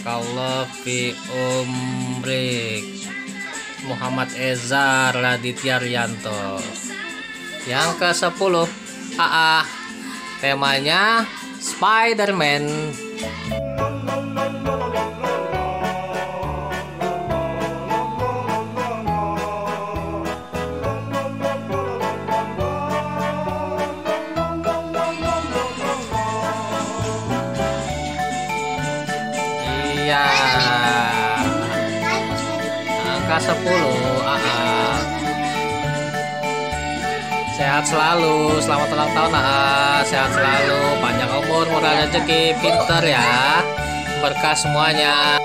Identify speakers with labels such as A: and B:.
A: barakallahu fi umrik. Muhammad Ezar Raditya Rianto. Yang ke-10 AA, temanya Spider-Man. Iya, angka 10 AA. Sehat selalu, selamat ulang tahun AA. Sehat selalu, panjang umur, murah rezeki, pinter ya, berkah semuanya.